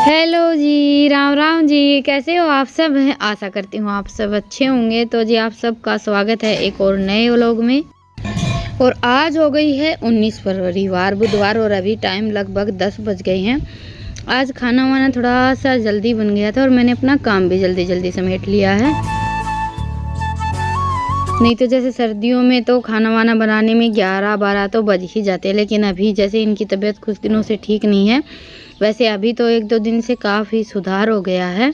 Hello जी, राम राम जी। कैसे हो आप सब? हैं, आशा करती हूँ आप सब अच्छे होंगे। तो जी आप सबका स्वागत है एक और नए व्लॉग में। और आज हो गई है 19 फरवरी वार बुधवार और अभी टाइम लगभग 10 बज गए हैं। आज खाना वाना थोड़ा सा जल्दी बन गया था और मैंने अपना काम भी जल्दी जल्दी समेट लिया है। नहीं तो जैसे सर्दियों में तो खाना वाना बनाने में 11-12 तो बज ही जाते हैं, लेकिन अभी जैसे इनकी तबीयत कुछ दिनों से ठीक नहीं है। वैसे अभी तो 1-2 दिन से काफ़ी सुधार हो गया है,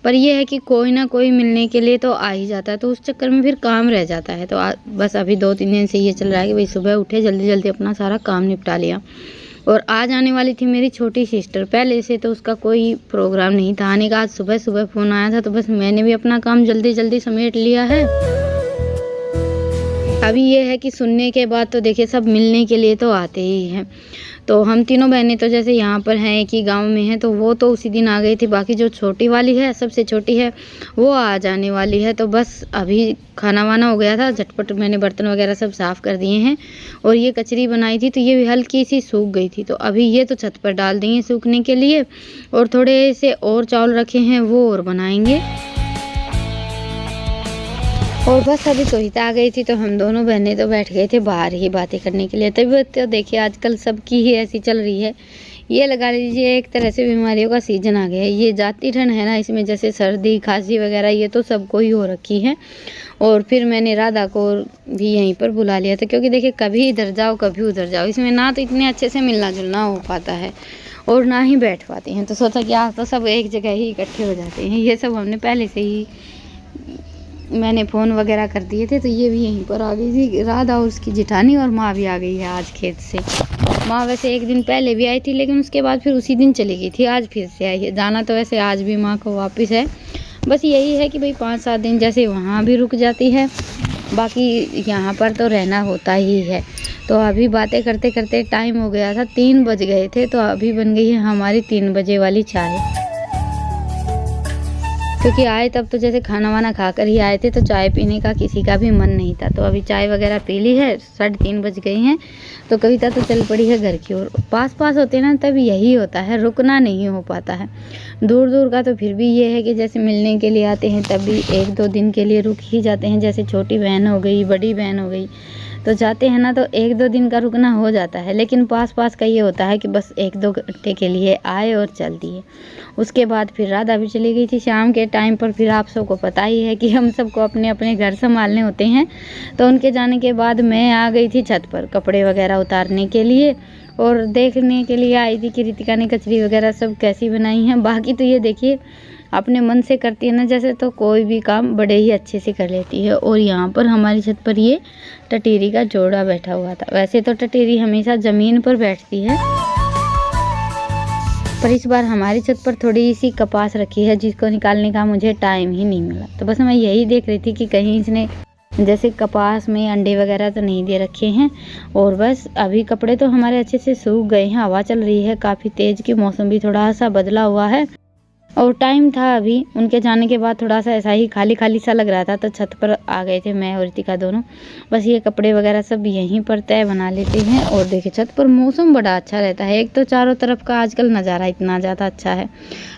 पर यह है कि कोई ना कोई मिलने के लिए तो आ ही जाता है, तो उस चक्कर में फिर काम रह जाता है। तो बस अभी 2-3 दिन से ये चल रहा है कि भाई सुबह उठे जल्दी जल्दी अपना सारा काम निपटा लिया। और आज आने वाली थी मेरी छोटी सिस्टर, पहले से तो उसका कोई प्रोग्राम नहीं था आने का। आज सुबह सुबह फ़ोन आया था तो बस मैंने भी अपना काम जल्दी जल्दी समेट लिया है। अभी ये है कि सुनने के बाद तो देखिए सब मिलने के लिए तो आते ही हैं। तो हम तीनों बहनें तो जैसे यहाँ पर हैं, एक ही गांव में हैं, तो वो तो उसी दिन आ गई थी। बाकी जो छोटी वाली है, सबसे छोटी है, वो आ जाने वाली है। तो बस अभी खाना वाना हो गया था, झटपट मैंने बर्तन वगैरह सब साफ़ कर दिए हैं। और ये कचरी बनाई थी तो ये भी हल्की सी सूख गई थी, तो अभी ये तो छत पर डाल देंगे सूखने के लिए। और थोड़े से और चावल रखे हैं वो और बनाएंगे। और बस अभी सोहिता आ गई थी तो हम दोनों बहनें तो बैठ गए थे बाहर ही बातें करने के लिए। तभी तो देखिए आजकल सबकी ही ऐसी चल रही है। ये लगा लीजिए एक तरह से बीमारियों का सीजन आ गया है। ये जाती ठंड है ना, इसमें जैसे सर्दी खांसी वगैरह ये तो सबको ही हो रखी है। और फिर मैंने राधा को भी यहीं पर बुला लिया था, क्योंकि देखिए कभी इधर जाओ कभी उधर जाओ, इसमें ना तो इतने अच्छे से मिलना जुलना हो पाता है और ना ही बैठ पाते हैं। तो सोचा कि आज तो सब एक जगह ही इकट्ठे हो जाते हैं। ये सब हमने पहले से ही मैंने फ़ोन वगैरह कर दिए थे। तो ये भी यहीं पर आ गई थी राधा और उसकी जिठानी, और माँ भी आ गई है आज खेत से। माँ वैसे एक दिन पहले भी आई थी, लेकिन उसके बाद फिर उसी दिन चली गई थी। आज फिर से आई है। जाना तो वैसे आज भी माँ को वापस है। बस यही है कि भाई 5-7 दिन जैसे वहाँ भी रुक जाती है, बाकी यहाँ पर तो रहना होता ही है। तो अभी बातें करते करते टाइम हो गया था, 3 बज गए थे। तो अभी बन गई है हमारी 3 बजे वाली चाय, क्योंकि आए तब तो जैसे खाना वाना खाकर ही आए थे, तो चाय पीने का किसी का भी मन नहीं था। तो अभी चाय वगैरह पी ली है, 3:30 बज गए हैं। तो कविता तो चल पड़ी है घर की ओर। पास पास होते ना तब यही होता है, रुकना नहीं हो पाता है। दूर दूर का तो फिर भी ये है कि जैसे मिलने के लिए आते हैं तब भी 1-2 दिन के लिए रुक ही जाते हैं। जैसे छोटी बहन हो गई, बड़ी बहन हो गई, तो जाते हैं ना तो 1-2 दिन का रुकना हो जाता है। लेकिन पास पास का ये होता है कि बस 1-2 घंटे के लिए आए और चल दिए। उसके बाद फिर राधा भी चली गई थी शाम के टाइम पर। फिर आप सबको पता ही है कि हम सबको अपने अपने घर संभालने होते हैं। तो उनके जाने के बाद मैं आ गई थी छत पर कपड़े वगैरह उतारने के लिए, और देखने के लिए आई थी कि रितिका ने कचरी वगैरह सब कैसी बनाई हैं। बाकी तो ये देखिए अपने मन से करती है ना जैसे, तो कोई भी काम बड़े ही अच्छे से कर लेती है। और यहाँ पर हमारी छत पर ये टटीरी का जोड़ा बैठा हुआ था। वैसे तो टटीरी हमेशा ज़मीन पर बैठती है, पर इस बार हमारी छत पर थोड़ी सी कपास रखी है जिसको निकालने का मुझे टाइम ही नहीं मिला। तो बस मैं यही देख रही थी कि कहीं इसने जैसे कपास में अंडे वगैरह तो नहीं दे रखे हैं। और बस अभी कपड़े तो हमारे अच्छे से सूख गए हैं। हवा चल रही है काफ़ी तेज़ की, मौसम भी थोड़ा सा बदला हुआ है। और टाइम था अभी उनके जाने के बाद थोड़ा सा ऐसा ही खाली खाली सा लग रहा था, तो छत पर आ गए थे मैं और रितिका दोनों। बस ये कपड़े वगैरह सब यहीं पर तय बना लेते हैं। और देखिए छत पर मौसम बड़ा अच्छा रहता है। एक तो चारों तरफ का आजकल नज़ारा इतना ज़्यादा अच्छा है।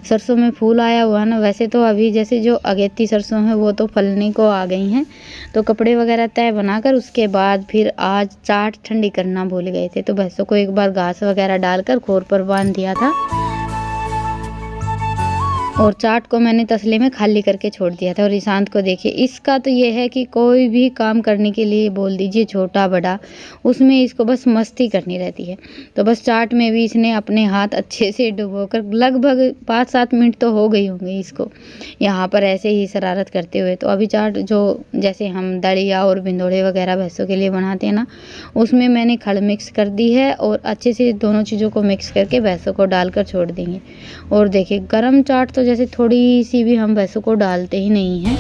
सरसों में फूल आया हुआ है ना। वैसे तो अभी जैसे जो अगेती सरसों है वो तो फलने को आ गई हैं। तो कपड़े वगैरह तय बनाकर उसके बाद फिर आज चाट ठंडी करना भूल गए थे, तो भैंसों को एक बार घास वगैरह डालकर खोर पर बांध दिया था। और चाट को मैंने तसले में खाली करके छोड़ दिया था। और ईशांत को देखिए, इसका तो ये है कि कोई भी काम करने के लिए बोल दीजिए छोटा बड़ा, उसमें इसको बस मस्ती करनी रहती है। तो बस चाट में भी इसने अपने हाथ अच्छे से डुबोकर लगभग 5-7 मिनट तो हो गई होंगे इसको यहाँ पर ऐसे ही शरारत करते हुए। तो अभी चाट जो जैसे हम दलिया और भिंडोड़े वगैरह भैंसों के लिए बनाते हैं ना, उसमें मैंने खल मिक्स कर दी है और अच्छे से दोनों चीज़ों को मिक्स करके भैंसों को डालकर छोड़ देंगे। और देखिए गरम चाट तो जैसे थोड़ी सी भी हम भैंसों को डालते ही नहीं हैं।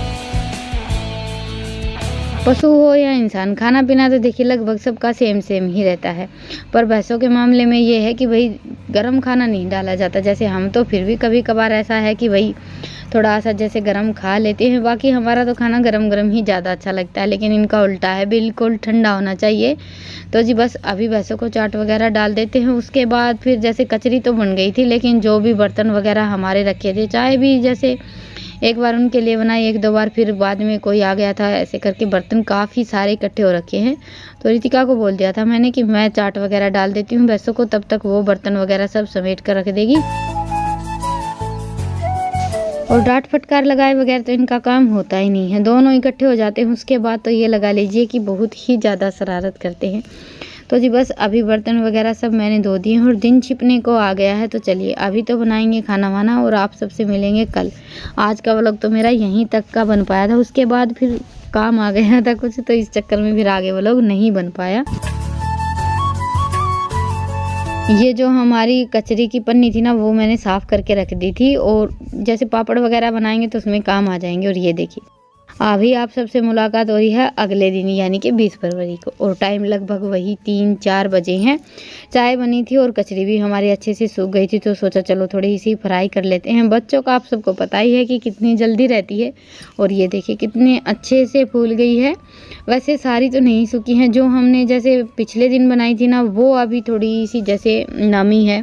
पशु हो या इंसान, खाना पीना तो देखिए लगभग सबका सेम ही रहता है। पर भैंसों के मामले में ये है कि भाई गरम खाना नहीं डाला जाता। जैसे हम तो फिर भी कभी कभार ऐसा है कि भाई थोड़ा सा जैसे गरम खा लेते हैं, बाकी हमारा तो खाना गरम गरम ही ज़्यादा अच्छा लगता है, लेकिन इनका उल्टा है, बिल्कुल ठंडा होना चाहिए। तो जी बस अभी भैंसों को चाट वगैरह डाल देते हैं। उसके बाद फिर जैसे कचरी तो बन गई थी, लेकिन जो भी बर्तन वगैरह हमारे रखे थे, चाहे भी जैसे एक बार उनके लिए बनाई, एक दो बार फिर बाद में कोई आ गया था, ऐसे करके बर्तन काफ़ी सारे इकट्ठे हो रखे हैं। तो रितिका को बोल दिया था मैंने कि मैं चाट वगैरह डाल देती हूँ भैंसों को, तब तक वो बर्तन वगैरह सब समेट कर रख देगी। और डांट फटकार लगाए बगैर तो इनका काम होता ही नहीं है, दोनों इकट्ठे हो जाते हैं। उसके बाद तो ये लगा लीजिए कि बहुत ही ज़्यादा शरारत करते हैं। तो जी बस अभी बर्तन वगैरह सब मैंने धो दिए और दिन छिपने को आ गया है। तो चलिए अभी तो बनाएंगे खाना वाना और आप सबसे मिलेंगे कल। आज का व्लॉग तो मेरा यहीं तक का बन पाया था, उसके बाद फिर काम आ गया था कुछ, तो इस चक्कर में फिर आगे व्लॉग नहीं बन पाया। ये जो हमारी कचरे की पन्नी थी ना, वो मैंने साफ़ करके रख दी थी, और जैसे पापड़ वगैरह बनाएंगे तो उसमें काम आ जाएंगे। और ये देखिए अभी आप सबसे मुलाकात हो रही है अगले दिन यानी कि 20 फरवरी को, और टाइम लगभग वही 3-4 बजे हैं। चाय बनी थी और कचरी भी हमारी अच्छे से सूख गई थी, तो सोचा चलो थोड़ी सी फ्राई कर लेते हैं। बच्चों का आप सबको पता ही है कि कितनी जल्दी रहती है। और ये देखिए कितने अच्छे से फूल गई है। वैसे सारी तो नहीं सूखी हैं, जो हमने जैसे पिछले दिन बनाई थी ना, वो अभी थोड़ी सी जैसे नमी है।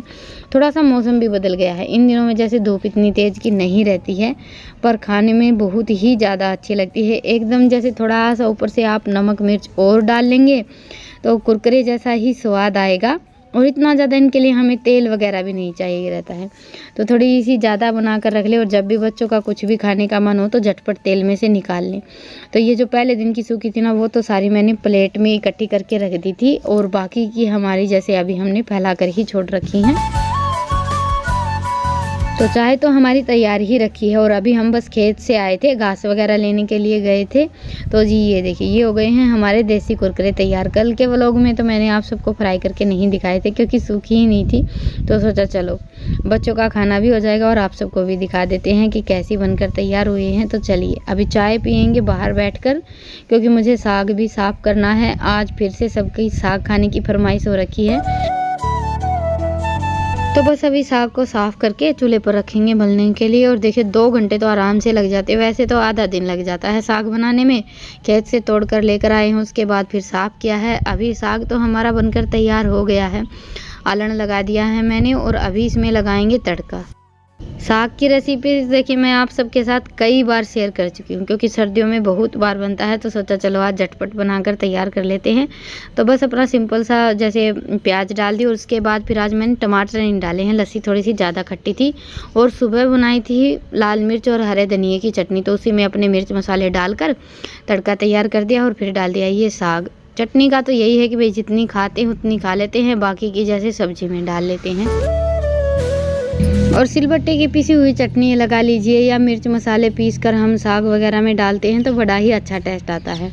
थोड़ा सा मौसम भी बदल गया है, इन दिनों में जैसे धूप इतनी तेज़ की नहीं रहती है, पर खाने में बहुत ही ज़्यादा अच्छी लगती है। एकदम जैसे थोड़ा सा ऊपर से आप नमक मिर्च और डाल लेंगे तो कुरकुरे जैसा ही स्वाद आएगा। और इतना ज़्यादा इनके लिए हमें तेल वगैरह भी नहीं चाहिए रहता है, तो थोड़ी सी ज़्यादा बना कर रख ले, और जब भी बच्चों का कुछ भी खाने का मन हो तो झटपट तेल में से निकाल लें। तो ये जो पहले दिन की सूखी थी ना, वो तो सारी मैंने प्लेट में इकट्ठी करके रख दी थी, और बाकी की हमारी जैसे अभी हमने फैला कर ही छोड़ रखी हैं। तो चाय तो हमारी तैयार ही रखी है, और अभी हम बस खेत से आए थे, घास वगैरह लेने के लिए गए थे। तो जी ये देखिए ये हो गए हैं हमारे देसी कुरकुरे तैयार। कल के व्लॉग में तो मैंने आप सबको फ्राई करके नहीं दिखाए थे क्योंकि सूखी ही नहीं थी, तो सोचा चलो बच्चों का खाना भी हो जाएगा और आप सबको भी दिखा देते हैं कि कैसी बनकर तैयार हुए हैं। तो चलिए अभी चाय पियेंगे बाहर बैठकर, क्योंकि मुझे साग भी साफ़ करना है। आज फिर से सबकी साग खाने की फरमाइश हो रखी है, तो बस अभी साग को साफ़ करके चूल्हे पर रखेंगे भलने के लिए। और देखिए 2 घंटे तो आराम से लग जाते हैं, वैसे तो आधा दिन लग जाता है साग बनाने में। खेत से तोड़ कर लेकर आए हैं, उसके बाद फिर साफ़ किया है। अभी साग तो हमारा बनकर तैयार हो गया है, आलण लगा दिया है मैंने, और अभी इसमें लगाएंगे तड़का। साग की रेसिपी देखिए मैं आप सबके साथ कई बार शेयर कर चुकी हूँ, क्योंकि सर्दियों में बहुत बार बनता है, तो सोचा चलो आज झटपट बनाकर तैयार कर लेते हैं। तो बस अपना सिंपल सा जैसे प्याज डाल दी, और उसके बाद फिर आज मैंने टमाटर नहीं डाले हैं, लस्सी थोड़ी सी ज़्यादा खट्टी थी। और सुबह बनाई थी लाल मिर्च और हरे धनिए की चटनी, तो उसी में अपने मिर्च मसाले डालकर तड़का तैयार कर दिया और फिर डाल दिया ये साग। चटनी का तो यही है कि भाई जितनी खाते हैं उतनी खा लेते हैं, बाकी की जैसे सब्जी में डाल लेते हैं। और सिलबट्टे की पिसी हुई चटनी लगा लीजिए, या मिर्च मसाले पीस कर हम साग वगैरह में डालते हैं तो बड़ा ही अच्छा टेस्ट आता है।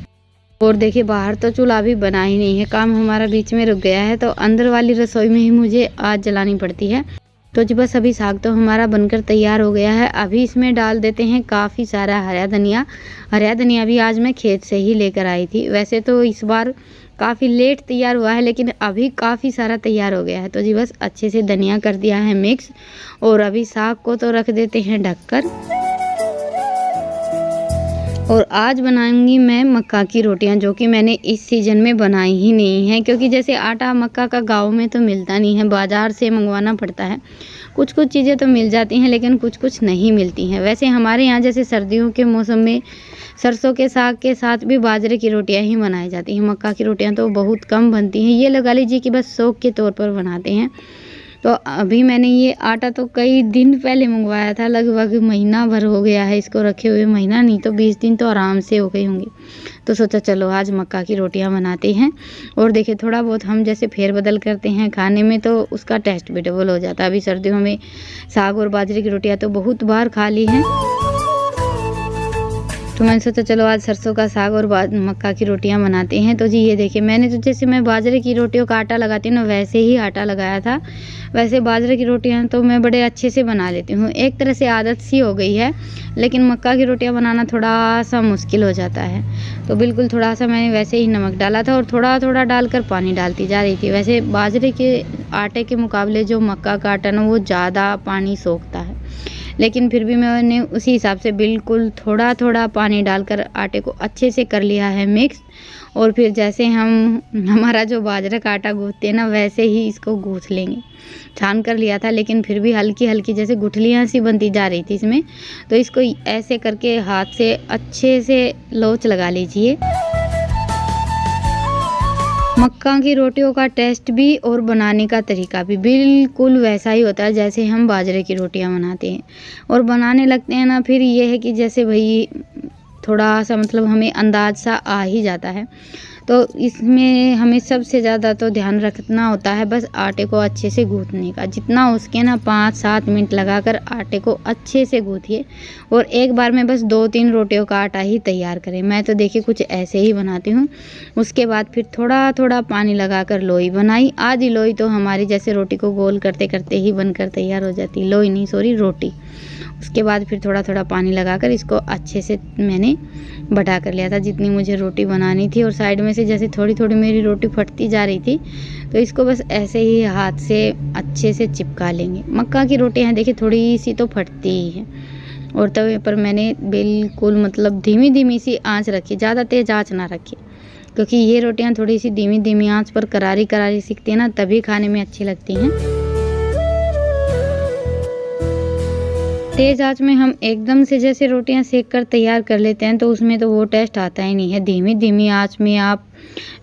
और देखिए बाहर तो चूल्हा भी बना ही नहीं है, काम हमारा बीच में रुक गया है, तो अंदर वाली रसोई में ही मुझे आज जलानी पड़ती है। तो जी बस अभी साग तो हमारा बनकर तैयार हो गया है। अभी इसमें डाल देते हैं काफ़ी सारा हरा धनिया। हरा धनिया भी आज मैं खेत से ही लेकर आई थी। वैसे तो इस बार काफ़ी लेट तैयार हुआ है, लेकिन अभी काफ़ी सारा तैयार हो गया है। तो जी बस अच्छे से धनिया कर दिया है मिक्स, और अभी साग को तो रख देते हैं ढककर। और आज बनाऊंगी मैं मक्का की रोटियां, जो कि मैंने इस सीज़न में बनाई ही नहीं है, क्योंकि जैसे आटा मक्का का गांव में तो मिलता नहीं है, बाज़ार से मंगवाना पड़ता है। कुछ कुछ चीज़ें तो मिल जाती हैं, लेकिन कुछ कुछ नहीं मिलती हैं। वैसे हमारे यहाँ जैसे सर्दियों के मौसम में सरसों के साग के साथ भी बाजरे की रोटियां ही बनाई जाती हैं, मक्का की रोटियां तो बहुत कम बनती हैं। ये लगा लीजिए कि बस शौक के तौर पर बनाते हैं। तो अभी मैंने ये आटा तो कई दिन पहले मंगवाया था, लगभग महीना भर हो गया है इसको रखे हुए, महीना नहीं तो 20 दिन तो आराम से हो गए होंगे। तो सोचा चलो आज मक्का की रोटियां बनाते हैं। और देखिए थोड़ा बहुत हम जैसे फेरबदल करते हैं खाने में, तो उसका टेस्ट भी डबल हो जाता है। अभी सर्दियों में साग और बाजरे की रोटियां तो बहुत बार खा ली हैं। तो मैंने सोचा चलो आज सरसों का साग और मक्का की रोटियां बनाते हैं। तो जी ये देखिए, मैंने तो जैसे मैं बाजरे की रोटियों का आटा लगाती हूँ ना, वैसे ही आटा लगाया था। वैसे बाजरे की रोटियां तो मैं बड़े अच्छे से बना लेती हूँ, एक तरह से आदत सी हो गई है, लेकिन मक्का की रोटियां बनाना थोड़ा सा मुश्किल हो जाता है। तो बिल्कुल थोड़ा सा मैंने वैसे ही नमक डाला था और थोड़ा थोड़ा डालकर पानी डालती जा रही थी। वैसे बाजरे के आटे के मुकाबले जो मक्का का आटा ना वो ज़्यादा पानी सोखता है, लेकिन फिर भी मैंने उसी हिसाब से बिल्कुल थोड़ा थोड़ा पानी डालकर आटे को अच्छे से कर लिया है मिक्स। और फिर जैसे हम हमारा जो बाजरा का आटा गूँथते हैं ना, वैसे ही इसको गूँथ लेंगे। छान कर लिया था, लेकिन फिर भी हल्की हल्की जैसे गुठलियाँ सी बनती जा रही थी इसमें। तो इसको ऐसे करके हाथ से अच्छे से लोच लगा लीजिए। मक्का की रोटियों का टेस्ट भी और बनाने का तरीका भी बिल्कुल वैसा ही होता है जैसे हम बाजरे की रोटियां बनाते हैं। और बनाने लगते हैं ना, फिर ये है कि जैसे भाई थोड़ा सा मतलब हमें अंदाज सा आ ही जाता है। तो इसमें हमें सबसे ज़्यादा तो ध्यान रखना होता है बस आटे को अच्छे से गूँथने का। जितना उसके ना 5-7 मिनट लगाकर आटे को अच्छे से गूँथिए और एक बार में बस 2-3 रोटियों का आटा ही तैयार करें। मैं तो देखिए कुछ ऐसे ही बनाती हूँ। उसके बाद फिर थोड़ा थोड़ा पानी लगाकर लोई बनाई। आधी लोई तो हमारी जैसे रोटी को गोल करते करते ही बनकर तैयार हो जाती, लोई नहीं सॉरी रोटी। उसके बाद फिर थोड़ा थोड़ा पानी लगाकर इसको अच्छे से मैंने बटा कर लिया था जितनी मुझे रोटी बनानी थी। और साइड में से जैसे थोड़ी थोड़ी मेरी रोटी फटती जा रही थी, तो इसको बस ऐसे ही हाथ से अच्छे से चिपका लेंगे। मक्का की रोटियां देखिए थोड़ी सी तो फटती ही है। और तवे पर मैंने बिल्कुल मतलब धीमी धीमी सी आंच रखी, ज़्यादा तेज़ आंच ना रखी, क्योंकि ये रोटियां थोड़ी सी धीमी धीमी आंच पर करारी करारी सीखती है ना, तभी खाने में अच्छी लगती हैं। तेज़ आंच में हम एकदम से जैसे रोटियां सेक कर तैयार कर लेते हैं तो उसमें तो वो टेस्ट आता ही नहीं है। धीमी धीमी आंच में आप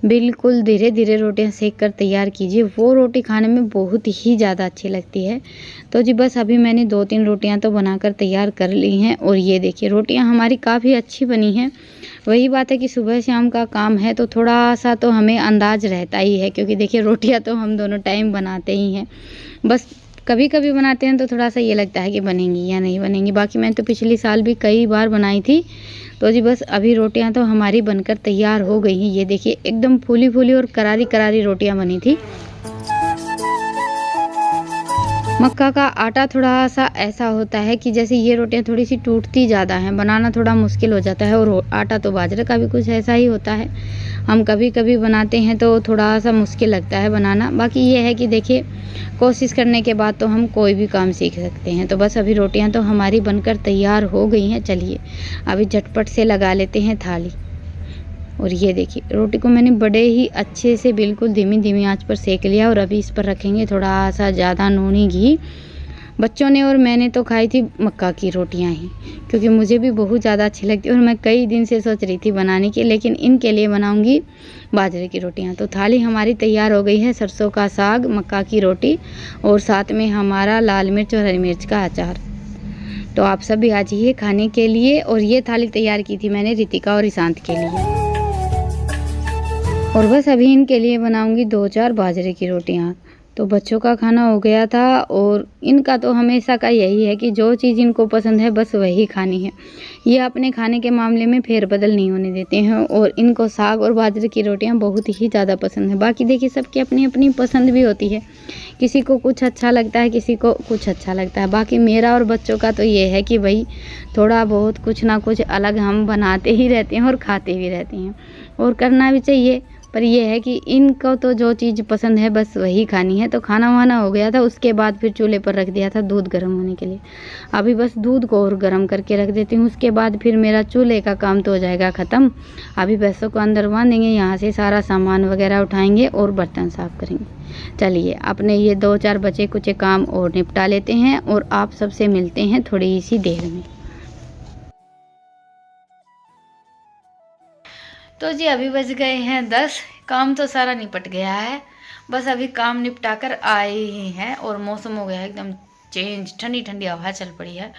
बिल्कुल धीरे धीरे रोटियां सेक कर तैयार कीजिए, वो रोटी खाने में बहुत ही ज़्यादा अच्छी लगती है। तो जी बस अभी मैंने 2-3 रोटियां तो बनाकर तैयार कर ली हैं और ये देखिए रोटियां हमारी काफ़ी अच्छी बनी हैं। वही बात है कि सुबह शाम का काम है तो थोड़ा सा तो हमें अंदाज रहता ही है, क्योंकि देखिए रोटियां तो हम दोनों टाइम बनाते ही हैं। बस कभी कभी बनाते हैं तो थोड़ा सा ये लगता है कि बनेंगी या नहीं बनेंगी। बाकी मैंने तो पिछले साल भी कई बार बनाई थी। तो जी बस अभी रोटियां तो हमारी बनकर तैयार हो गई हैं। ये देखिए एकदम फूली फूली और करारी करारी रोटियां बनी थी। मक्का का आटा थोड़ा सा ऐसा होता है कि जैसे ये रोटियां थोड़ी सी टूटती ज़्यादा हैं, बनाना थोड़ा मुश्किल हो जाता है। और आटा तो बाजरे का भी कुछ ऐसा ही होता है, हम कभी कभी बनाते हैं तो थोड़ा सा मुश्किल लगता है बनाना। बाकी ये है कि देखिए कोशिश करने के बाद तो हम कोई भी काम सीख सकते हैं। तो बस अभी रोटियां तो हमारी बनकर तैयार हो गई हैं। चलिए अभी झटपट से लगा लेते हैं थाली। और ये देखिए रोटी को मैंने बड़े ही अच्छे से बिल्कुल धीमी धीमी आंच पर सेक लिया और अभी इस पर रखेंगे थोड़ा सा ज़्यादा नूनी घी। बच्चों ने और मैंने तो खाई थी मक्का की रोटियां ही, क्योंकि मुझे भी बहुत ज़्यादा अच्छी लगती है और मैं कई दिन से सोच रही थी बनाने की, लेकिन इनके लिए बनाऊंगी बाजरे की रोटियां। तो थाली हमारी तैयार हो गई है, सरसों का साग, मक्का की रोटी और साथ में हमारा लाल मिर्च और हरी मिर्च का अचार। तो आप सब भी आ जाइए खाने के लिए। और ये थाली तैयार की थी मैंने रितिका और ईशांत के लिए। और बस अभी इनके लिए बनाऊंगी 2-4 बाजरे की रोटियां। तो बच्चों का खाना हो गया था और इनका तो हमेशा का यही है कि जो चीज़ इनको पसंद है बस वही खानी है। ये अपने खाने के मामले में फेरबदल नहीं होने देते हैं और इनको साग और बाजरे की रोटियां बहुत ही ज़्यादा पसंद है। बाकी देखिए सबकी अपनी अपनी पसंद भी होती है, किसी को कुछ अच्छा लगता है, किसी को कुछ अच्छा लगता है। बाकी मेरा और बच्चों का तो ये है कि भाई थोड़ा बहुत कुछ ना कुछ अलग हम बनाते ही रहते हैं और खाते भी रहते हैं, और करना भी चाहिए। पर यह है कि इनको तो जो चीज़ पसंद है बस वही खानी है। तो खाना वाना हो गया था, उसके बाद फिर चूल्हे पर रख दिया था दूध गर्म होने के लिए। अभी बस दूध को और गर्म करके रख देती हूँ, उसके बाद फिर मेरा चूल्हे का काम तो हो जाएगा ख़त्म। अभी भैंसों को अंदर बांधेंगे, यहाँ से सारा सामान वगैरह उठाएंगे और बर्तन साफ़ करेंगे। चलिए अपने ये 2-4 बचे कुछ काम और निपटा लेते हैं और आप सबसे मिलते हैं थोड़ी सी देर में। तो जी अभी बज गए हैं 10, काम तो सारा निपट गया है, बस अभी काम निपटा कर आए ही हैं। और मौसम हो गया है एकदम चेंज, ठंडी ठंडी हवा चल पड़ी है।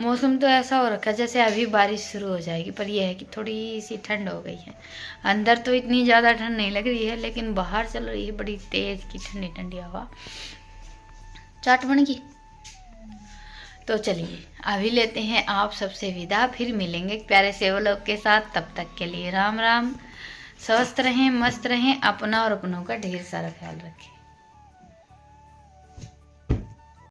मौसम तो ऐसा हो रखा है जैसे अभी बारिश शुरू हो जाएगी, पर यह है कि थोड़ी सी ठंड हो गई है। अंदर तो इतनी ज़्यादा ठंड नहीं लग रही है, लेकिन बाहर चल रही है बड़ी तेज़ की ठंडी ठंडी हवा। चाट बन गई, तो चलिए अभी लेते हैं आप सबसे विदा, फिर मिलेंगे प्यारे से व्लॉग के साथ। तब तक के लिए राम राम। स्वस्थ रहें, मस्त रहें, अपना और अपनों का ढेर सारा ख्याल रखें।